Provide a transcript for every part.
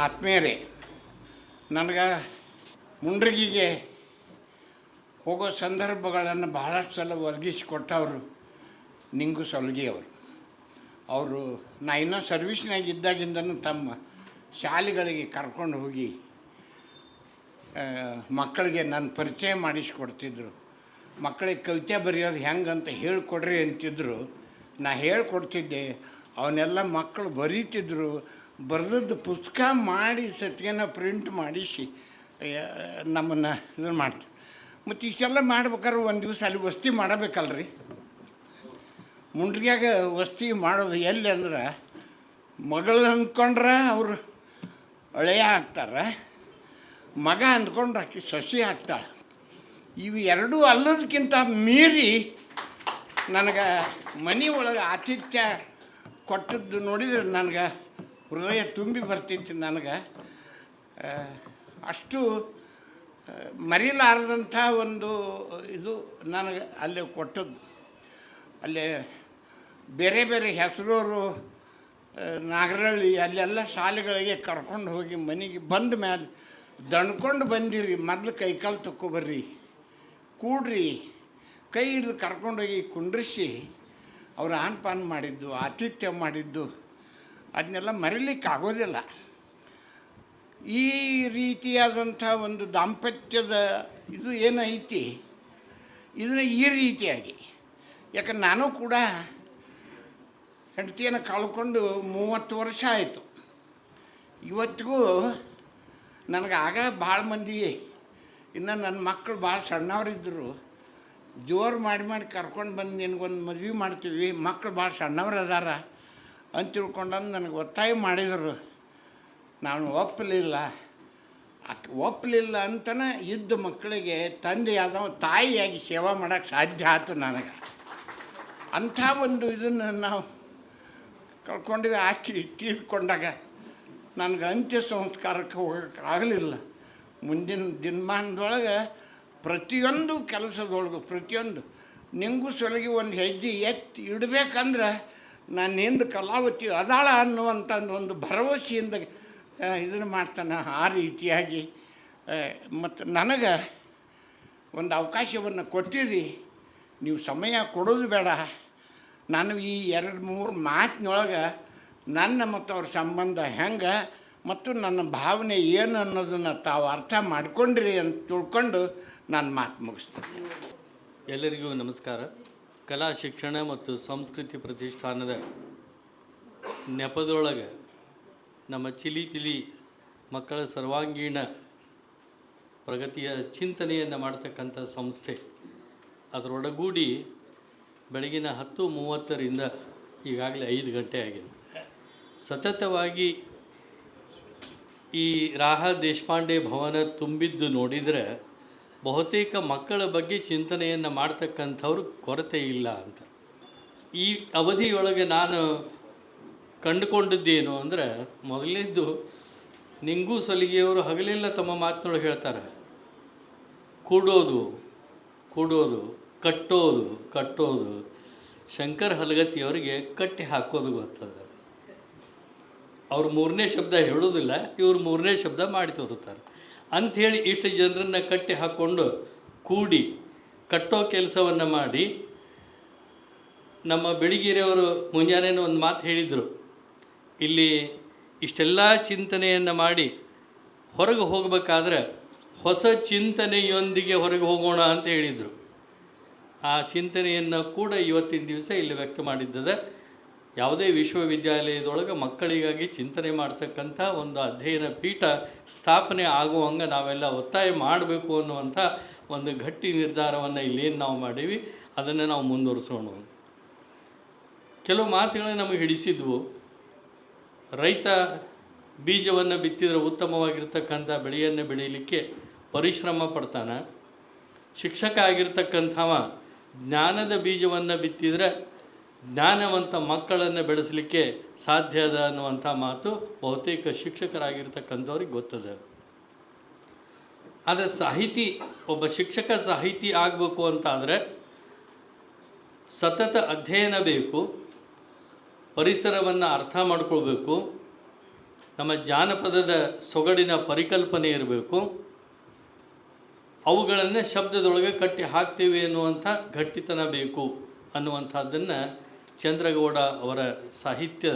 ಆತ್ಮೀಯರೇ, ನನಗೆ ಮುಂಡ್ರಿಗಿಗೆ ಹೋಗೋ ಸಂದರ್ಭಗಳನ್ನು ಬಹಳಷ್ಟು ಸಲ ಒದಗಿಸಿಕೊಟ್ಟವರು ನಿಂಗು ಸೊಲ್ಗಿ ಅವರು ನಾ ಇನ್ನೂ ಸರ್ವಿಸ್ನಾಗ ಇದ್ದಾಗಿಂದನೂ ತಮ್ಮ ಶಾಲೆಗಳಿಗೆ ಕರ್ಕೊಂಡು ಹೋಗಿ ಮಕ್ಕಳಿಗೆ ನನ್ನ ಪರಿಚಯ ಮಾಡಿಸ್ಕೊಡ್ತಿದ್ರು. ಮಕ್ಕಳಿಗೆ ಕವಿತೆ ಬರೆಯೋದು ಹೆಂಗಂತ ಹೇಳಿಕೊಡ್ರಿ ಅಂತಿದ್ರು. ನಾ ಹೇಳ್ಕೊಡ್ತಿದ್ದೆ. ಅವನ್ನೆಲ್ಲ ಮಕ್ಕಳು ಬರೀತಿದ್ರು. ಬರೆದದ್ದು ಪುಸ್ತಕ ಮಾಡಿ ಸತ್ಗೆನ ಪ್ರಿಂಟ್ ಮಾಡಿಸಿ ನಮ್ಮನ್ನು ಇದನ್ನು ಮಾಡ್ತೀವಿ. ಮತ್ತು ಇಷ್ಟೆಲ್ಲ ಮಾಡ್ಬೇಕಾದ್ರೆ ಒಂದು ದಿವಸ ಅಲ್ಲಿ ವಸ್ತಿ ಮಾಡಬೇಕಲ್ರಿ. ಮುಂಡ್ರಿಗ್ಯಾಗ ವಸ್ತಿ ಮಾಡೋದು ಎಲ್ಲಿ ಅಂದ್ರೆ, ಮಗಳು ಅಂದ್ಕೊಂಡ್ರೆ ಅವರು ಹಳೆಯ ಆಗ್ತಾರೆ, ಮಗ ಅಂದ್ಕೊಂಡ್ರೆ ಆಕೆ ಸಸಿ ಆಗ್ತಾಳೆ. ಇವು ಎರಡೂ ಅಲ್ಲೋದಕ್ಕಿಂತ ಮೀರಿ ನನಗೆ ಮನೆ ಒಳಗೆ ಆತಿಥ್ಯ ಕೊಟ್ಟದ್ದು ನೋಡಿದರೆ ನನಗೆ ಹೃದಯ ತುಂಬಿ ಬರ್ತಿತ್ತು. ನನಗೆ ಅಷ್ಟು ಮರೀಲಾರದಂಥ ಒಂದು ಇದು ನನಗೆ ಅಲ್ಲಿ ಕೊಟ್ಟದ್ದು. ಅಲ್ಲೇ ಬೇರೆ ಬೇರೆ ಹೆಸರವರು ನಾಗರಳ್ಳಿ ಅಲ್ಲೆಲ್ಲ ಶಾಲೆಗಳಿಗೆ ಕರ್ಕೊಂಡು ಹೋಗಿ ಮನೆಗೆ ಬಂದ ಮೇಲೆ ದಣ್ಕೊಂಡು ಬಂದಿರಿ, ಮೊದಲು ಕೈಕಾಲು ತಗೊಬರ್ರಿ, ಕೂಡ್ರಿ, ಕೈ ಹಿಡಿದು ಕರ್ಕೊಂಡೋಗಿ ಕುಂಡ್ರಿಸಿ ಅವ್ರು ಆನ್ಪಾನ್ ಮಾಡಿದ್ದು, ಆತಿಥ್ಯ ಮಾಡಿದ್ದು ಅದನ್ನೆಲ್ಲ ಮರೀಲಿಕ್ಕೆ ಆಗೋದಿಲ್ಲ. ಈ ರೀತಿಯಾದಂಥ ಒಂದು ದಾಂಪತ್ಯದ ಇದು ಏನೈತಿ, ಇದನ್ನು ಈ ರೀತಿಯಾಗಿ, ಯಾಕಂದ್ರೆ ನಾನು ಕೂಡ ಹೆಂಡತಿಯನ್ನು ಕಳ್ಕೊಂಡು 30 ವರ್ಷ ಆಯಿತು. ಇವತ್ತಿಗೂ ನನಗೆ ಆಗ ಭಾಳ ಮಂದಿ, ಇನ್ನು ನನ್ನ ಮಕ್ಕಳು ಭಾಳ ಸಣ್ಣವರಿದ್ದರು, ಜೋರು ಮಾಡಿ ಕರ್ಕೊಂಡು ಬಂದು ನಿನಗೊಂದು ಮದುವೆ ಮಾಡ್ತೀವಿ, ಮಕ್ಕಳು ಭಾಳ ಸಣ್ಣವ್ರು ಅದಾರ ಅಂತ ತಿಳ್ಕೊಂಡಂದು ನನಗೆ ಒತ್ತಾಯ ಮಾಡಿದರು. ನಾನು ಒಪ್ಪಲಿಲ್ಲ. ಒಪ್ಪಲಿಲ್ಲ ಅಂತಲೇ ಇದ್ದ ಮಕ್ಕಳಿಗೆ ತಂದೆಯಾದವ ತಾಯಿಯಾಗಿ ಸೇವಾ ಮಾಡೋಕ್ಕೆ ಸಾಧ್ಯ ಆಯ್ತು ನನಗೆ. ಅಂಥ ಒಂದು ಇದನ್ನು ನಾವು ಕಳ್ಕೊಂಡಿದ್ದೆ. ಹಾಕಿ ತೀರ್ಕೊಂಡಾಗ ನನಗೆ ಅಂತ್ಯ ಸಂಸ್ಕಾರಕ್ಕೆ ಹೋಗೋಕ್ಕೆ ಆಗಲಿಲ್ಲ. ಮುಂದಿನ ದಿನಮಾನದೊಳಗೆ ಪ್ರತಿಯೊಂದು ಕೆಲಸದೊಳಗು ಪ್ರತಿಯೊಂದು ನಿಂಗೂ ಸೊಲಗಿ ಒಂದು ಹೆಜ್ಜೆ ಎತ್ತಿ ಇಡಬೇಕಂದ್ರೆ ನಾನಿಂದ ಕಲಾವತಿ ಅದಾಳ ಅನ್ನುವಂಥ ಒಂದು ಭರವಸೆಯಿಂದ ಇದನ್ನು ಮಾಡ್ತಾನೆ. ಆ ರೀತಿಯಾಗಿ ಮತ್ತು ನನಗೆ ಒಂದು ಅವಕಾಶವನ್ನು ಕೊಟ್ಟಿರಿ. ನೀವು ಸಮಯ ಕೊಡೋದು ಬೇಡ. ನಾನು ಈ 2-3 ಮಾತಿನೊಳಗೆ ನನ್ನ ಮತ್ತು ಅವ್ರ ಸಂಬಂಧ ಹೆಂಗೆ ಮತ್ತು ನನ್ನ ಭಾವನೆ ಏನು ಅನ್ನೋದನ್ನು ತಾವು ಅರ್ಥ ಮಾಡಿಕೊಂಡ್ರಿ ಅಂತ ತಿಳ್ಕೊಂಡು ನಾನು ಮಾತು ಮುಗಿಸ್ತೇನೆ. ಎಲ್ಲರಿಗೂ ನಮಸ್ಕಾರ. ಕಲಾ ಶಿಕ್ಷಣ ಮತ್ತು ಸಂಸ್ಕೃತಿ ಪ್ರತಿಷ್ಠಾನದ ನೆಪದೊಳಗೆ ನಮ್ಮ ಚಿಲಿಪಿಲಿ ಮಕ್ಕಳ ಸರ್ವಾಂಗೀಣ ಪ್ರಗತಿಯ ಚಿಂತನೆಯನ್ನು ಮಾಡ್ತಕ್ಕಂಥ ಸಂಸ್ಥೆ, ಅದರೊಡಗೂಡಿ ಬೆಳಗಿನ 10:30ರಿಂದ ಈಗಾಗಲೇ 5 ಗಂಟೆ ಆಗಿದೆ. ಸತತವಾಗಿ ಈ ರಾಹ ದೇಶಪಾಂಡೆ ಭವನ ತುಂಬಿದ್ದು ನೋಡಿದರೆ ಬಹುತೇಕ ಮಕ್ಕಳ ಬಗ್ಗೆ ಚಿಂತನೆಯನ್ನು ಮಾಡ್ತಕ್ಕಂಥವ್ರು ಕೊರತೆ ಇಲ್ಲ ಅಂತ. ಈ ಅವಧಿಯೊಳಗೆ ನಾನು ಕಂಡುಕೊಂಡದ್ದೇನು ಅಂದರೆ, ಮೊದಲನೇದ್ದು ನಿಂಗೂ ಸಲಿಗೆಯವರು ಹಗಲೆಲ್ಲ ತಮ್ಮ ಮಾತಿನೊಳಗೆ ಹೇಳ್ತಾರೆ, ಕೂಡೋದು ಕೂಡೋದು, ಕಟ್ಟೋದು. ಶಂಕರ್ ಹಲಗತ್ತಿಯವರಿಗೆ ಕಟ್ಟಿ ಹಾಕೋದು ಗೊತ್ತದ. ಅವ್ರು 3ನೇ ಶಬ್ದ ಹೇಳೋದಿಲ್ಲ, ಇವರು 3ನೇ ಶಬ್ದ ಮಾಡಿ ತೋರಿಸ್ತಾರೆ. ಅಂಥೇಳಿ ಇಷ್ಟು ಜನರನ್ನು ಕಟ್ಟಿ ಹಾಕ್ಕೊಂಡು ಕೂಡಿ ಕಟ್ಟೋ ಕೆಲಸವನ್ನು ಮಾಡಿ, ನಮ್ಮ ಬೆಳಗಿರೆಯವರು ಮುಂಜಾನೆ ಒಂದು ಮಾತು ಹೇಳಿದರು, ಇಲ್ಲಿ ಇಷ್ಟೆಲ್ಲ ಚಿಂತನೆಯನ್ನು ಮಾಡಿ ಹೊರಗೆ ಹೋಗಬೇಕಾದ್ರೆ ಹೊಸ ಚಿಂತನೆಯೊಂದಿಗೆ ಹೊರಗೆ ಹೋಗೋಣ ಅಂತ ಹೇಳಿದರು. ಆ ಚಿಂತನೆಯನ್ನು ಕೂಡ ಇವತ್ತಿನ ದಿವಸ ಇಲ್ಲಿ ವ್ಯಕ್ತ ಮಾಡಿದ್ದದ. ಯಾವುದೇ ವಿಶ್ವವಿದ್ಯಾಲಯದೊಳಗೆ ಮಕ್ಕಳಿಗಾಗಿ ಚಿಂತನೆ ಮಾಡ್ತಕ್ಕಂಥ ಒಂದು ಅಧ್ಯಯನ ಪೀಠ ಸ್ಥಾಪನೆ ಆಗುವಂಗೆ ನಾವೆಲ್ಲ ಒತ್ತಾಯ ಮಾಡಬೇಕು ಅನ್ನುವಂಥ ಒಂದು ಗಟ್ಟಿ ನಿರ್ಧಾರವನ್ನು ಇಲ್ಲೇನು ನಾವು ಮಾಡೀವಿ ಅದನ್ನು ನಾವು ಮುಂದುವರಿಸೋಣ. ಕೆಲವು ಮಾತುಗಳನ್ನ ನಮಗೆ ಹಿಡಿಸಿದ್ವು. ರೈತ ಬೀಜವನ್ನು ಬಿತ್ತಿದರೆ ಉತ್ತಮವಾಗಿರ್ತಕ್ಕಂಥ ಬೆಳೆಯನ್ನು ಬೆಳೀಲಿಕ್ಕೆ ಪರಿಶ್ರಮ ಪಡ್ತಾನೆ. ಶಿಕ್ಷಕ ಆಗಿರ್ತಕ್ಕಂಥವ ಜ್ಞಾನದ ಬೀಜವನ್ನು ಬಿತ್ತಿದರೆ ಜ್ಞಾನವಂತ ಮಕ್ಕಳನ್ನು ಬೆಳೆಸಲಿಕ್ಕೆ ಸಾಧ್ಯ ಅದ ಅನ್ನುವಂಥ ಮಾತು ಬಹುತೇಕ ಶಿಕ್ಷಕರಾಗಿರ್ತಕ್ಕಂಥವ್ರಿಗೆ ಗೊತ್ತದೆ. ಆದರೆ ಒಬ್ಬ ಶಿಕ್ಷಕ ಸಾಹಿತಿ ಆಗಬೇಕು ಅಂತಾದರೆ ಸತತ ಅಧ್ಯಯನ ಬೇಕು, ಪರಿಸರವನ್ನು ಅರ್ಥ ಮಾಡ್ಕೊಳ್ಬೇಕು, ನಮ್ಮ ಜಾನಪದದ ಸೊಗಡಿನ ಪರಿಕಲ್ಪನೆ ಇರಬೇಕು. ಅವುಗಳನ್ನು ಶಬ್ದದೊಳಗೆ ಕಟ್ಟಿ ಹಾಕ್ತೀವಿ ಅನ್ನುವಂಥ ಗಟ್ಟಿತನ ಬೇಕು ಅನ್ನುವಂಥದ್ದನ್ನು ಚಂದ್ರಗೌಡ ಅವರ ಸಾಹಿತ್ಯ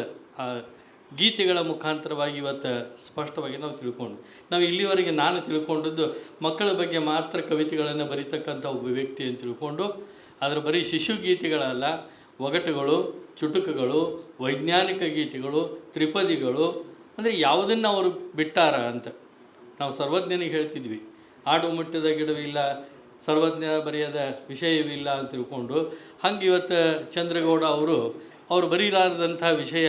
ಗೀತೆಗಳ ಮುಖಾಂತರವಾಗಿ ಇವತ್ತು ಸ್ಪಷ್ಟವಾಗಿ ನಾವು ತಿಳ್ಕೊಂಡು, ನಾವು ಇಲ್ಲಿವರೆಗೆ ನಾನು ತಿಳ್ಕೊಂಡದ್ದು ಮಕ್ಕಳ ಬಗ್ಗೆ ಮಾತ್ರ ಕವಿತೆಗಳನ್ನು ಬರೀತಕ್ಕಂಥ ಒಬ್ಬ ವ್ಯಕ್ತಿ ಅಂತ ತಿಳ್ಕೊಂಡು, ಅದರ ಬರೀ ಶಿಶು ಗೀತೆಗಳಲ್ಲ, ಒಗಟುಗಳು, ಚುಟುಕುಗಳು, ವೈಜ್ಞಾನಿಕ ಗೀತೆಗಳು, ತ್ರಿಪದಿಗಳು, ಅಂದರೆ ಯಾವುದನ್ನು ಅವರು ಬಿಟ್ಟಾರ ಅಂತ ನಾವು ಸರ್ವಜ್ಞನಿಗೆ ಹೇಳ್ತಿದ್ವಿ. ಆಡು ಮುಟ್ಟದ ಗಿಡವಿಲ್ಲ, ಸರ್ವಜ್ಞ ಬರೆಯದ ವಿಷಯವಿಲ್ಲ ಅಂತ ತಿಳ್ಕೊಂಡು, ಹಂಗೆ ಇವತ್ತು ಚಂದ್ರಗೌಡ ಅವರು ಬರೀಲಾರದಂಥ ವಿಷಯ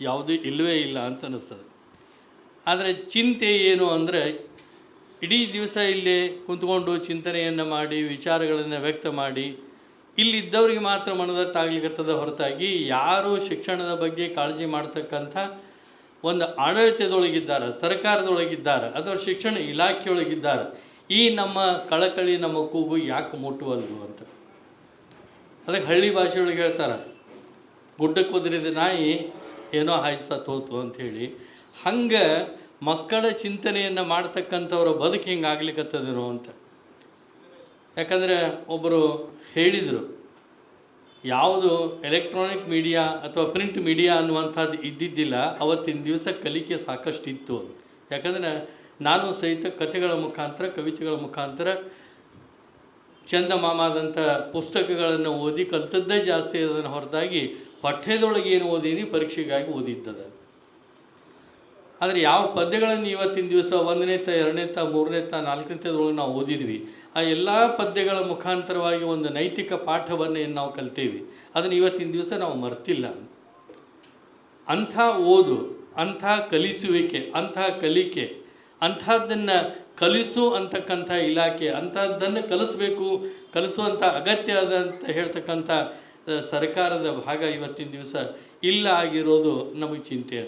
ಯಾವುದೂ ಇಲ್ಲವೇ ಇಲ್ಲ ಅಂತ ಅನ್ನಿಸ್ತದೆ. ಆದರೆ ಚಿಂತೆ ಏನು ಅಂದರೆ, ಇಡೀ ದಿವಸ ಇಲ್ಲಿ ಕುಂತ್ಕೊಂಡು ಚಿಂತನೆಯನ್ನು ಮಾಡಿ ವಿಚಾರಗಳನ್ನು ವ್ಯಕ್ತ ಮಾಡಿ ಇಲ್ಲಿದ್ದವರಿಗೆ ಮಾತ್ರ ಮನದಟ್ಟಾಗ್ಲಿಕ್ಕತ್ತದ ಹೊರತಾಗಿ ಯಾರು ಶಿಕ್ಷಣದ ಬಗ್ಗೆ ಕಾಳಜಿ ಮಾಡ್ತಕ್ಕಂಥ ಒಂದು ಆಡಳಿತದೊಳಗಿದ್ದಾರೆ, ಸರ್ಕಾರದೊಳಗಿದ್ದಾರೆ, ಅಥವಾ ಶಿಕ್ಷಣ ಇಲಾಖೆಯೊಳಗಿದ್ದಾರೆ, ಈ ನಮ್ಮ ಕಳಕಳಿ ನಮ್ಮ ಕೂಗು ಯಾಕೆ ಮುಟ್ಟುವಲ್ದು ಅಂತ. ಅದಕ್ಕೆ ಹಳ್ಳಿ ಭಾಷೆಯೊಳಗೆ ಹೇಳ್ತಾರೆ, ಗುಡ್ಡಕ್ಕೆ ಒದರಿದ ನಾಯಿ ಏನೋ ಹಾಯ್ಸತ್ ಹೋತು ಅಂಥೇಳಿ. ಹಂಗೆ ಮಕ್ಕಳ ಚಿಂತನೆಯನ್ನು ಮಾಡ್ತಕ್ಕಂಥವ್ರ ಬದುಕು ಹಿಂಗೆ ಆಗ್ಲಿಕ್ಕತ್ತದೇನೋ ಅಂತ. ಯಾಕಂದರೆ ಒಬ್ಬರು ಹೇಳಿದರು, ಯಾವುದು ಎಲೆಕ್ಟ್ರಾನಿಕ್ ಮೀಡಿಯಾ ಅಥವಾ ಪ್ರಿಂಟ್ ಮೀಡಿಯಾ ಅನ್ನುವಂಥದ್ದು ಇದ್ದಿದ್ದಿಲ್ಲ, ಅವತ್ತಿನ ದಿವಸ ಕಲಿಕೆ ಸಾಕಷ್ಟು ಇತ್ತು ಅಂತ. ಯಾಕಂದರೆ ನಾನು ಸಹಿತ ಕಥೆಗಳ ಮುಖಾಂತರ, ಕವಿತೆಗಳ ಮುಖಾಂತರ ಚಂದಮಾಮಾದಂಥ ಪುಸ್ತಕಗಳನ್ನು ಓದಿ ಕಲಿತದ್ದೇ ಜಾಸ್ತಿ ಅದನ್ನು ಹೊರತಾಗಿ ಪಠ್ಯದೊಳಗೆ ಏನು ಓದೀನಿ ಪರೀಕ್ಷೆಗಾಗಿ ಓದಿದ್ದದ. ಆದರೆ ಯಾವ ಪದ್ಯಗಳನ್ನು ಇವತ್ತಿನ ದಿವಸ 1ನೇತ 2ನೇತ 3ನೇತ 4ನೇತದೊಳಗೆ ನಾವು ಓದಿದ್ವಿ, ಆ ಎಲ್ಲ ಪದ್ಯಗಳ ಮುಖಾಂತರವಾಗಿ ಒಂದು ನೈತಿಕ ಪಾಠವನ್ನು ಏನು ನಾವು ಕಲ್ತೀವಿ, ಅದನ್ನು ಇವತ್ತಿನ ದಿವಸ ನಾವು ಮರ್ತಿಲ್ಲ. ಅಂಥ ಓದು, ಅಂಥ ಕಲಿಸುವಿಕೆ, ಅಂಥ ಕಲಿಕೆ, ಅಂಥದ್ದನ್ನು ಕಲಿಸು ಅಂತಕ್ಕಂಥ ಇಲಾಖೆ, ಅಂಥದ್ದನ್ನು ಕಲಿಸುವಂಥ ಅಗತ್ಯ ಅದ ಅಂತ ಹೇಳ್ತಕ್ಕಂಥ ಸರ್ಕಾರದ ಭಾಗ ಇವತ್ತಿನ ದಿವಸ ಇಲ್ಲ ಆಗಿರೋದು ನಮಗೆ ಚಿಂತೆ.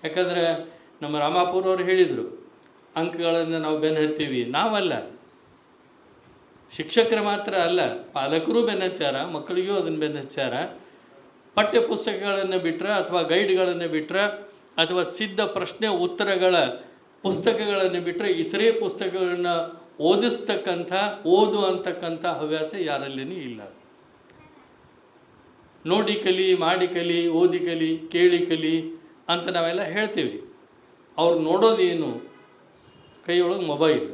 ಯಾಕಂದರೆ ನಮ್ಮ ರಾಮಾಪುರವ್ರು ಹೇಳಿದರು, ಅಂಕಗಳನ್ನು ನಾವು ಬೆನ್ನು ಹತ್ತೀವಿ. ನಾವಲ್ಲ, ಶಿಕ್ಷಕರು ಮಾತ್ರ ಅಲ್ಲ, ಪಾಲಕರು ಬೆನ್ನು ಹತ್ಯಾರ, ಮಕ್ಕಳಿಗೂ ಅದನ್ನು ಬೆನ್ನು ಹಚ್ಚಾರ. ಪಠ್ಯ ಪುಸ್ತಕಗಳನ್ನು ಬಿಟ್ಟರೆ ಅಥವಾ ಗೈಡ್ಗಳನ್ನು ಬಿಟ್ಟರೆ ಅಥವಾ ಸಿದ್ಧ ಪ್ರಶ್ನೆ ಉತ್ತರಗಳ ಪುಸ್ತಕಗಳನ್ನು ಬಿಟ್ಟರೆ ಇತರೆ ಪುಸ್ತಕಗಳನ್ನು ಓದು ಅಂತಕ್ಕಂಥ ಹವ್ಯಾಸ ಯಾರಲ್ಲಿನೂ ಇಲ್ಲ. ನೋಡಿ ಕಲಿ, ಮಾಡಿ ಕಲಿ, ಓದಿ ಕಲಿ, ಕೇಳಿ ಕಲಿ ಅಂತ ನಾವೆಲ್ಲ ಹೇಳ್ತೀವಿ. ಅವ್ರು ನೋಡೋದೇನು, ಕೈಯೊಳಗೆ ಮೊಬೈಲ್.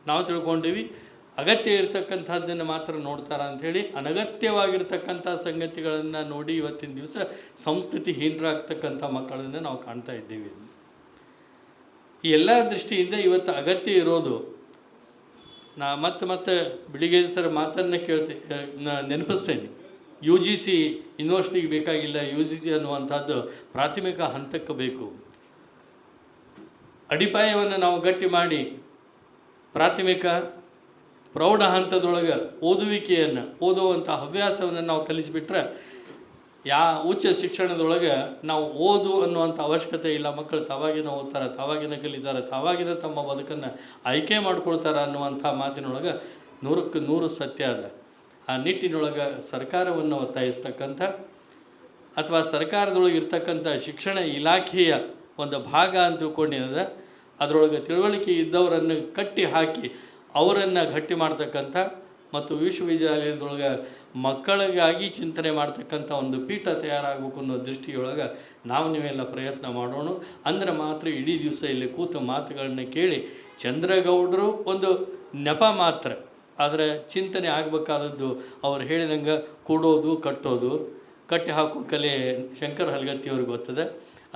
ನಾವು ತಿಳ್ಕೊಂಡಿವಿ ಅಗತ್ಯ ಇರತಕ್ಕಂಥದ್ದನ್ನು ಮಾತ್ರ ನೋಡ್ತಾರ ಅಂಥೇಳಿ ಅನಗತ್ಯವಾಗಿರ್ತಕ್ಕಂಥ ಸಂಗತಿಗಳನ್ನು ನೋಡಿ ಇವತ್ತಿನ ದಿವಸ ಸಂಸ್ಕೃತಿ ಹೀನರಾಗ್ತಕ್ಕಂಥ ಮಕ್ಕಳನ್ನು ನಾವು ಕಾಣ್ತಾ ಇದ್ದೀವಿ. ಈ ಎಲ್ಲ ದೃಷ್ಟಿಯಿಂದ ಇವತ್ತು ಅಗತ್ಯ ಇರೋದು, ನಾ ಮತ್ತೆ ಬಿಳಿಗೇರಿ ಸರ್ ಮಾತನ್ನು ನೆನಪಿಸ್ತೇನೆ. UGC ಯೂನಿವರ್ಸಿಟಿಗೆ ಬೇಕಾಗಿಲ್ಲ, UGC ಅನ್ನುವಂಥದ್ದು ಪ್ರಾಥಮಿಕ ಹಂತಕ್ಕೆ ಬೇಕು. ಅಡಿಪಾಯವನ್ನು ನಾವು ಗಟ್ಟಿ ಮಾಡಿ ಪ್ರಾಥಮಿಕ ಪ್ರೌಢ ಹಂತದೊಳಗೆ ಓದುವಂಥ ಹವ್ಯಾಸವನ್ನು ನಾವು ಕಲಿಸಿಬಿಟ್ರೆ ಉಚ್ಚ ಶಿಕ್ಷಣದೊಳಗೆ ನಾವು ಓದು ಅನ್ನುವಂಥ ಅವಶ್ಯಕತೆ ಇಲ್ಲ. ಮಕ್ಕಳು ತಾವಾಗಿನ ಓದ್ತಾರೆ, ತಾವಾಗಿನ ಕಲಿತಾರೆ, ತಾವಾಗಿನ ತಮ್ಮ ಬದುಕನ್ನು ಆಯ್ಕೆ ಮಾಡ್ಕೊಳ್ತಾರೆ ಅನ್ನುವಂಥ ಮಾತಿನೊಳಗೆ 100ಕ್ಕೆ 100 ಸತ್ಯ ಅದ. ಆ ನಿಟ್ಟಿನೊಳಗೆ ಸರ್ಕಾರವನ್ನು ಒತ್ತಾಯಿಸ್ತಕ್ಕಂಥ ಅಥವಾ ಸರ್ಕಾರದೊಳಗೆ ಇರ್ತಕ್ಕಂಥ ಶಿಕ್ಷಣ ಇಲಾಖೆಯ ಒಂದು ಭಾಗ ಅಂತ ತಿಳ್ಕೊಂಡಿರೋದ, ಅದರೊಳಗೆ ತಿಳುವಳಿಕೆ ಇದ್ದವರನ್ನು ಕಟ್ಟಿ ಹಾಕಿ ಅವರನ್ನು ಗಟ್ಟಿ ಮಾಡ್ತಕ್ಕಂಥ ಮತ್ತು ವಿಶ್ವವಿದ್ಯಾಲಯದೊಳಗೆ ಮಕ್ಕಳಿಗಾಗಿ ಚಿಂತನೆ ಮಾಡ್ತಕ್ಕಂಥ ಒಂದು ಪೀಠ ತಯಾರಾಗಬೇಕು ಅನ್ನೋ ದೃಷ್ಟಿಯೊಳಗೆ ನೀವೆಲ್ಲ ಪ್ರಯತ್ನ ಮಾಡೋಣ. ಅಂದ್ರೆ ಮಾತ್ರ ಇಡೀ ದಿವಸ ಇಲ್ಲಿ ಕೂತು ಮಾತುಗಳನ್ನ ಕೇಳಿ ಚಂದ್ರಗೌಡರು ಒಂದು ನೆಪ ಮಾತ್ರ, ಆದರೆ ಚಿಂತನೆ ಆಗಬೇಕಾದದ್ದು ಅವ್ರು ಹೇಳಿದಂಗೆ ಕೂಡೋದು, ಕಟ್ಟಿ ಹಾಕೋ ಕಲೆ ಶಂಕರ ಹಲಗತ್ತಿಯವ್ರಿಗೆ ಗೊತ್ತದೆ.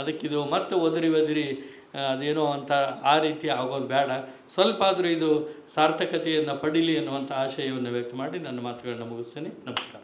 ಅದಕ್ಕಿದು ಮತ್ತೆ ಒದರಿ ಅದೇನೋ ಅಂತ ಆ ರೀತಿ ಆಗೋದು ಬೇಡ. ಸ್ವಲ್ಪ ಆದರೂ ಇದು ಸಾರ್ಥಕತೆಯನ್ನು ಪಡೀಲಿ ಅನ್ನುವಂಥ ಆಶಯವನ್ನು ವ್ಯಕ್ತ ಮಾಡಿ ನನ್ನ ಮಾತುಗಳನ್ನ ಮುಗಿಸ್ತೇನೆ. ನಮಸ್ಕಾರ.